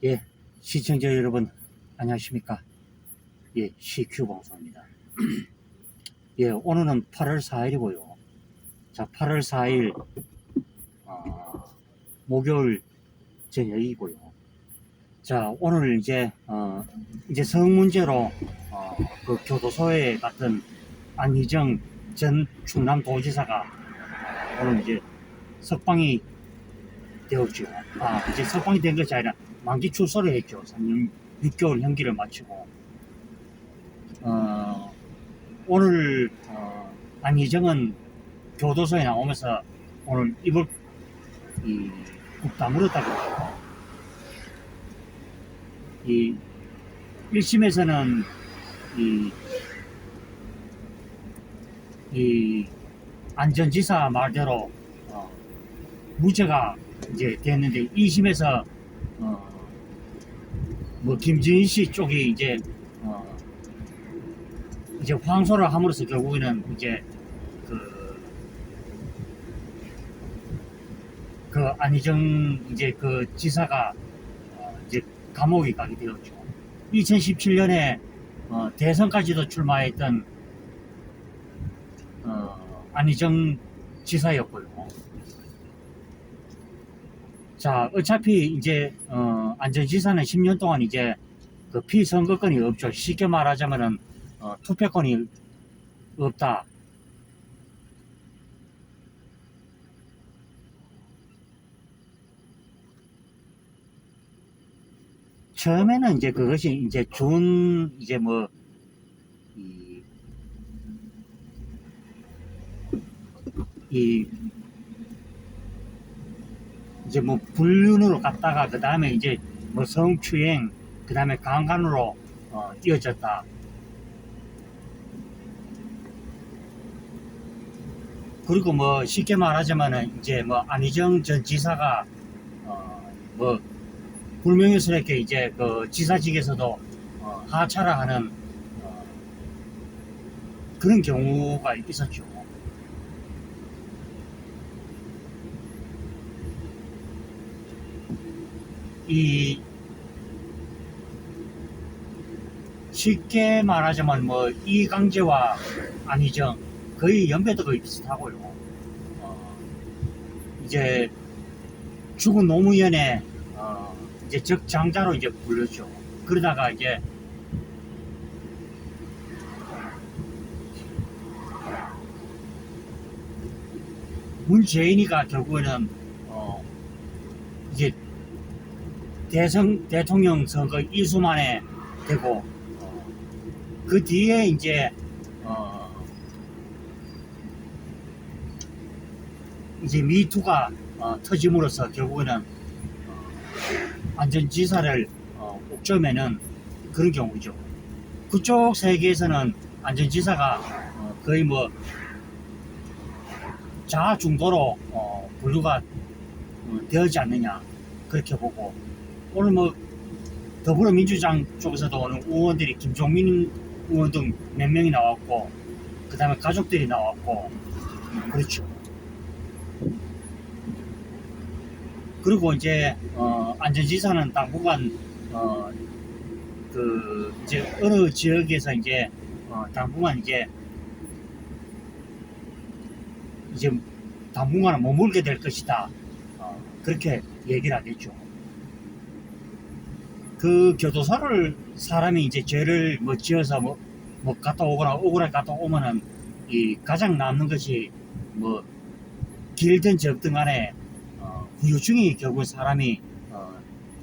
예, 시청자 여러분 안녕하십니까? 예, CQ 방송입니다. 예, 오늘은 8월 4일이고요. 자, 8월 4일 목요일 저녁이고요. 자, 오늘 이제 성문제로 그 교도소에 갔던 안희정 전 충남도지사가 오늘 이제 석방이 되었죠. 이제 석방이 된 것이 아니라 만기 출소를 했죠. 3년 6개월 형기를 마치고 오늘 안희정은 교도소에 나오면서 오늘 입을 꾹 다물었다고 해요. 이 1심에서는 이 안전지사 말대로 무죄가 이제 됐는데 2심에서 뭐 김지인 씨 쪽이 이제 항소를 함으로써 결국에는 이제 그 안희정 이제 그 지사가 이제 감옥에 가게 되었죠. 2017년에 대선까지도 출마했던 안희정 지사였고요. 자, 어차피 이제 안전지사는 10년 동안 이제 그 피선거권이 없죠. 쉽게 말하자면은 투표권이 없다. 처음에는 이제 그것이 이제 이제 뭐 이제 뭐 불륜으로 갔다가 그 다음에 이제 뭐 성추행, 그 다음에 강간으로 이어졌다. 그리고 뭐 쉽게 말하자면은 이제 뭐 안희정 전 지사가 뭐 불명예스럽게 이제 그 지사직에서도 하차를 하는 그런 경우가 있었죠. 이 쉽게 말하자면 뭐 이강재와 안희정 거의 연배도 거의 비슷하고요. 이제 죽은 노무현의 이제 적장자로 이제 불렸죠. 그러다가 이제 문재인이가 결국에는 이제 대통령 선거 2수 만에 되고 그 뒤에 이제 이제 미투가 터짐으로써 결국에는 안전지사를 옥점에는 그런 경우죠. 그쪽 세계에서는 안전지사가 거의 뭐 자아 중도로 분류가 되어지 않느냐 그렇게 보고, 오늘 뭐 더불어민주당 쪽에서도 오늘 의원들이 김종민 의원 등 몇 명이 나왔고 그 다음에 가족들이 나왔고 그렇죠. 그리고 이제 안전지사는 당분간 그 이제 어느 지역에서 이제 당분간 이제 당분간은 머물게 될 것이다. 그렇게 얘기를 하겠죠. 그 교도소를 사람이 이제 죄를 뭐 지어서 뭐 갔다 오거나 억울하게 갔다 오면은 이 가장 남는 것이 뭐 길든 적든 간에 후유증이 결국 사람이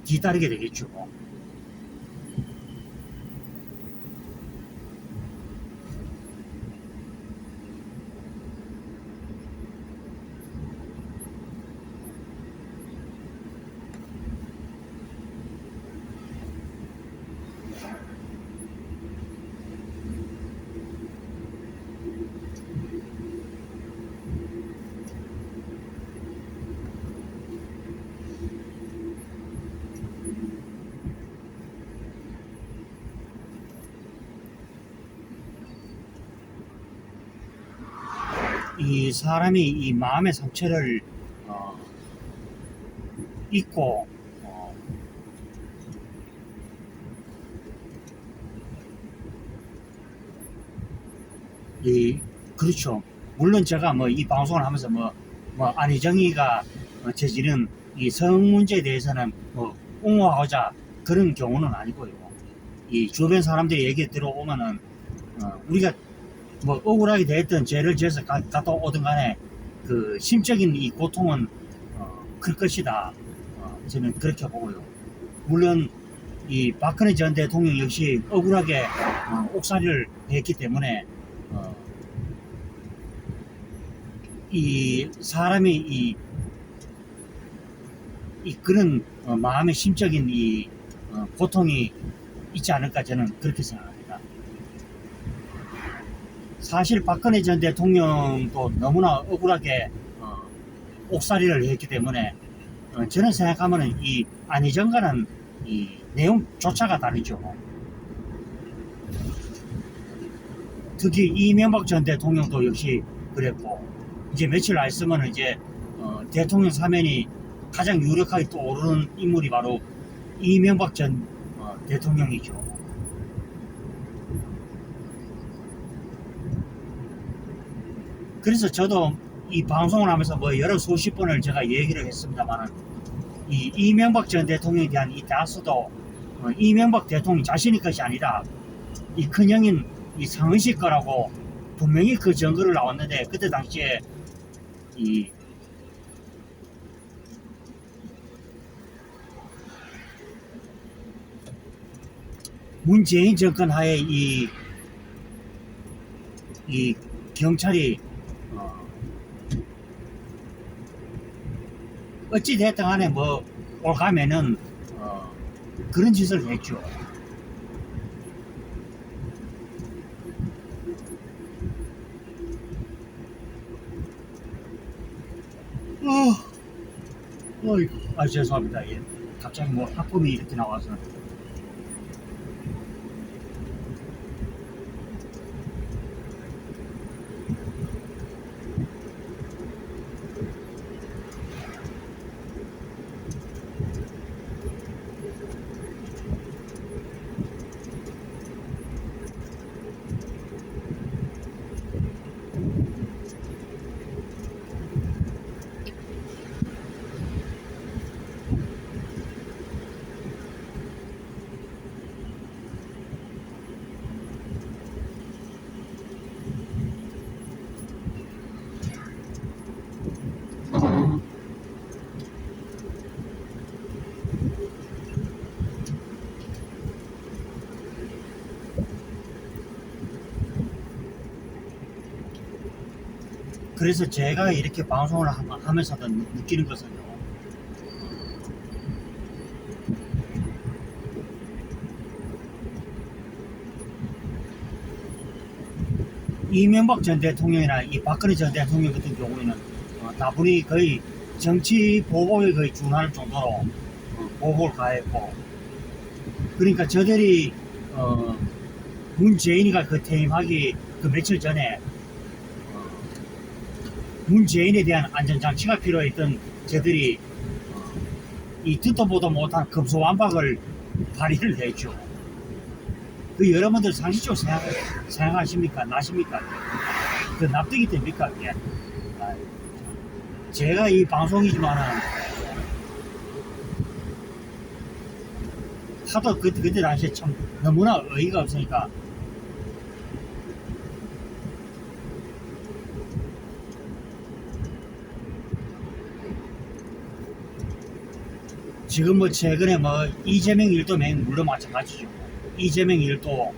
뒤따르게 되겠죠. 이 사람이 이 마음의 상처를 있고 이 그렇죠. 물론 제가 뭐 이 방송을 하면서 뭐 안희정이가 저지른 이 성 문제에 대해서는 뭐 옹호하고자 그런 경우는 아니고요. 이 주변 사람들이 얘기 들어오면은 우리가 뭐 억울하게 됐던 죄를 지어서 갔다 오든 간에 그 심적인 이 고통은 클 것이다. 저는 그렇게 보고요. 물론 이 박근혜 전 대통령 역시 억울하게 옥살이를 했기 때문에 이 사람이 이 그런 마음의 심적인 이 고통이 있지 않을까 저는 그렇게 생각합니다. 사실 박근혜 전 대통령도 너무나 억울하게 옥살이를 했기 때문에 저는 생각하면 이 안희정과는 이 내용조차가 다르죠. 특히 이명박 전 대통령도 역시 그랬고 이제 며칠 안 있으면 이제 대통령 사면이 가장 유력하게 떠오르는 인물이 바로 이명박 전 대통령이죠. 그래서 저도 이 방송을 하면서 뭐 여러 수십 번을 제가 얘기를 했습니다만 이 이명박 전 대통령에 대한 이 다수도 이명박 대통령 자신의 것이 아니라 이 큰형인 이 상은식 거라고 분명히 그 증거를 나왔는데 그때 당시에 이 문재인 정권 하에 이 경찰이 어찌 됐든 간에 뭐 올가면은 그런 짓을 했죠. 어이구, 죄송합니다. 예. 갑자기 뭐 하품이 이렇게 나와서. 그래서 제가 이렇게 방송을 하면서도 느끼는 것은요. 이명박 전 대통령이나 이 박근혜 전 대통령 같은 경우에는 다분히 거의 정치 보복에 거의 준할 정도로 보복을 가했고, 그러니까 저들이 문재인이가 그 퇴임하기 그 며칠 전에 문재인에 대한 안전장치가 필요했던 저들이 이 듣도 보도 못한 금소완박을 발휘를 했죠. 그 여러분들 상식적으로 생각하십니까? 나십니까? 그 납득이 됩니까? 그게? 제가 이 방송이지만은 하도 그때 당시에 참 너무나 어이가 없으니까 지금 뭐 최근에 뭐 이재명 일도 물론 마찬가지죠. 이재명 일도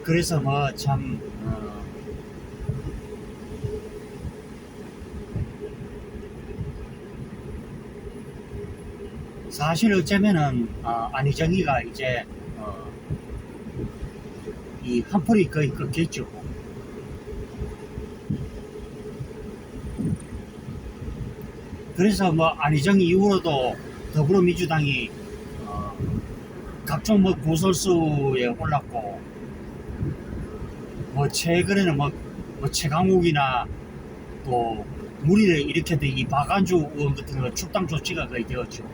그래서 뭐 참 사실 어쩌면은 안희정이가 이제 이 한풀이 거의 꺾였죠. 그래서 뭐 안희정 이후로도 더불어민주당이 각종 뭐 구설수에 올랐고, 뭐 최근에는 뭐 최강욱이나 또 무리를 일으켰던 이 박안주 의원 같은 거 출당 조치가 거의 되었죠.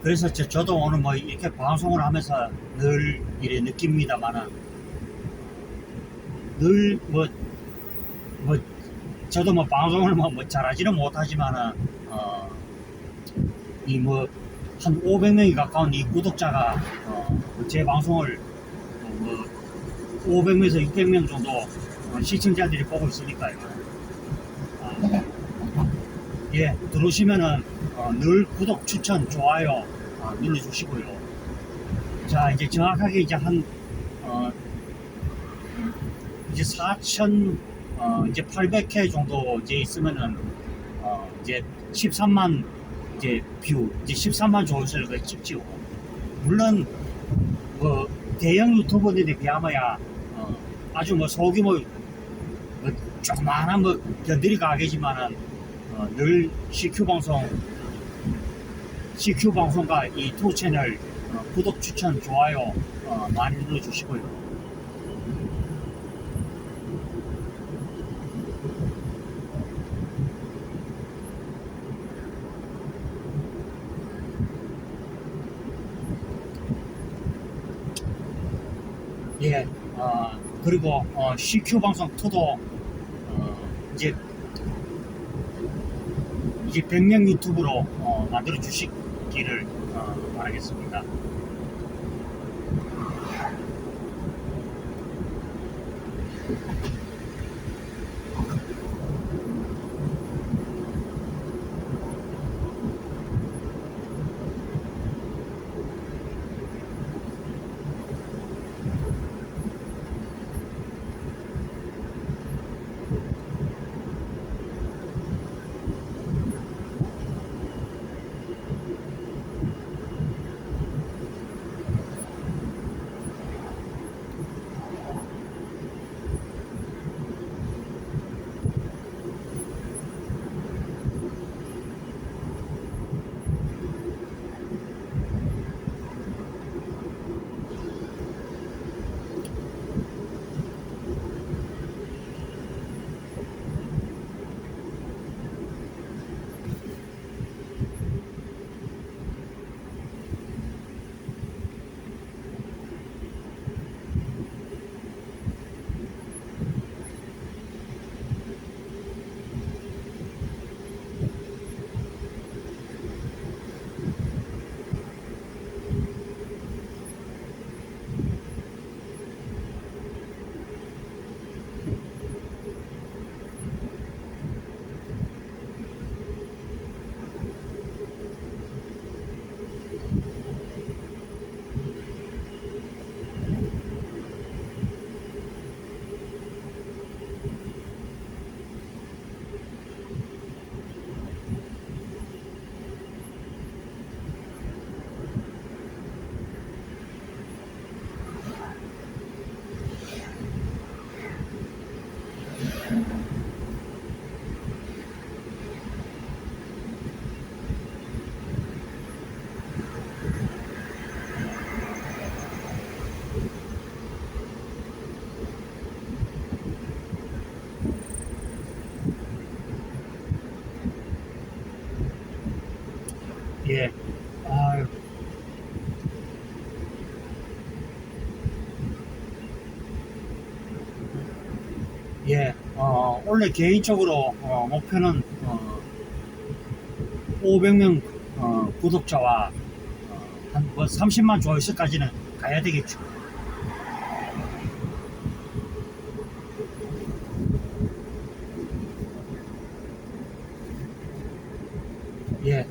그래서 저도 오늘 뭐 이렇게 방송을 하면서 늘 이래 느낍니다만은, 늘 뭐 저도 뭐 방송을 뭐 잘하지는 못하지만은 이 뭐 한 500명이 가까운 이 구독자가 제 방송을 뭐 500명에서 600명 정도 시청자들이 보고 있으니까요. 예, 들어오시면은 늘 구독, 추천, 좋아요 눌러주시고요. 자, 이제 정확하게 이제 이제 4천 이제 800회 정도 이제 있으면은 이제 13만 이제 뷰, 이제 13만 조회수를 거의 찍지요. 물론 뭐 대형 유튜버들에 비하면야 아주 뭐 소규모 뭐 조그마한 뭐 견들이 가겠지만은 늘 CQ 방송과 이 투 채널 구독, 추천, 좋아요 많이 눌러주시고요. 예, 그리고 CQ 방송 2도 이제 100명 유튜브로 만들어 주시기를 바라겠습니다. 예, 원래 개인적으로 목표는 500명 구독자와 한 뭐 30만 조회수까지는 가야 되겠죠. 예,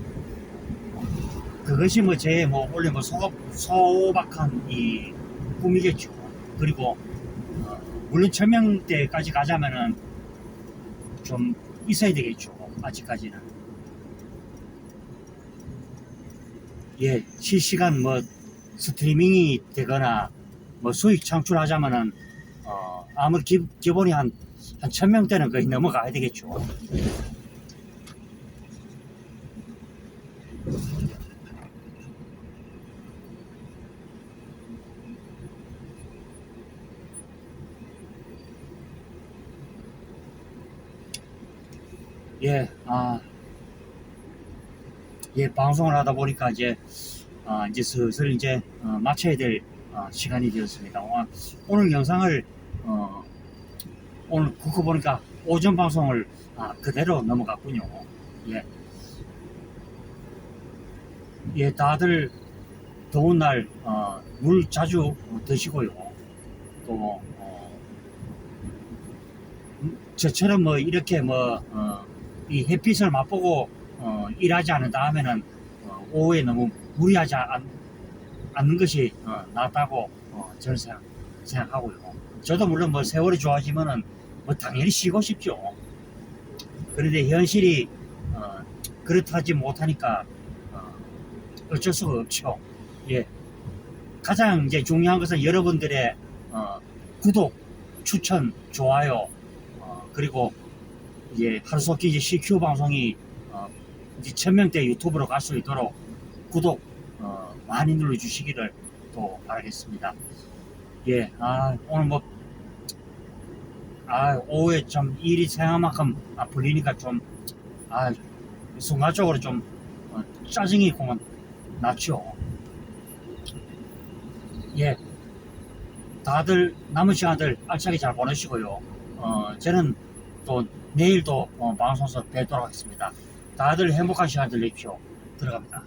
그것이 뭐 제 뭐 원래 뭐 소박한 이 꿈이겠죠. 그리고 어, 물론 1000명대까지 가자면은 좀 있어야 되겠죠. 아직까지는. 예, 실시간 뭐 스트리밍이 되거나 뭐 수익 창출하자면은 아무리 기본이 한 1000명대는 거의 넘어가야 되겠죠. 예, 예, 방송을 하다 보니까 이제 슬슬 이제 마쳐야 될 시간이 되었습니다. 오늘 영상을 오늘 그거 보니까 오전 방송을 그대로 넘어갔군요. 예, 예, 다들 더운 날 물 자주 드시고요. 또 저처럼 뭐 이렇게 이 햇빛을 맛보고 일하지 않은 다음에는 오후에 너무 무리하지 않는 것이 낫다고 저는 생각하고요. 저도 물론 뭐 세월이 좋아지면은 뭐 당연히 쉬고 싶죠. 그런데 현실이 그렇다지 못하니까 어, 어쩔 수가 없죠. 예, 가장 이제 중요한 것은 여러분들의 구독, 추천, 좋아요, 그리고 이제 하루속히 이제 CQ 방송이 이제 1000명대 유튜브로 갈 수 있도록 구독 많이 눌러주시기를 또 바라겠습니다. 예, 오늘 오후에 좀 일이 생각만큼 불리니까 순간적으로 좀 짜증이 그만 났죠. 예, 다들 남은 시간들 알차게 잘 보내시고요. 저는 또 내일도 방송에서 뵙도록 하겠습니다. 다들 행복한 시간 되십시오. 들어갑니다.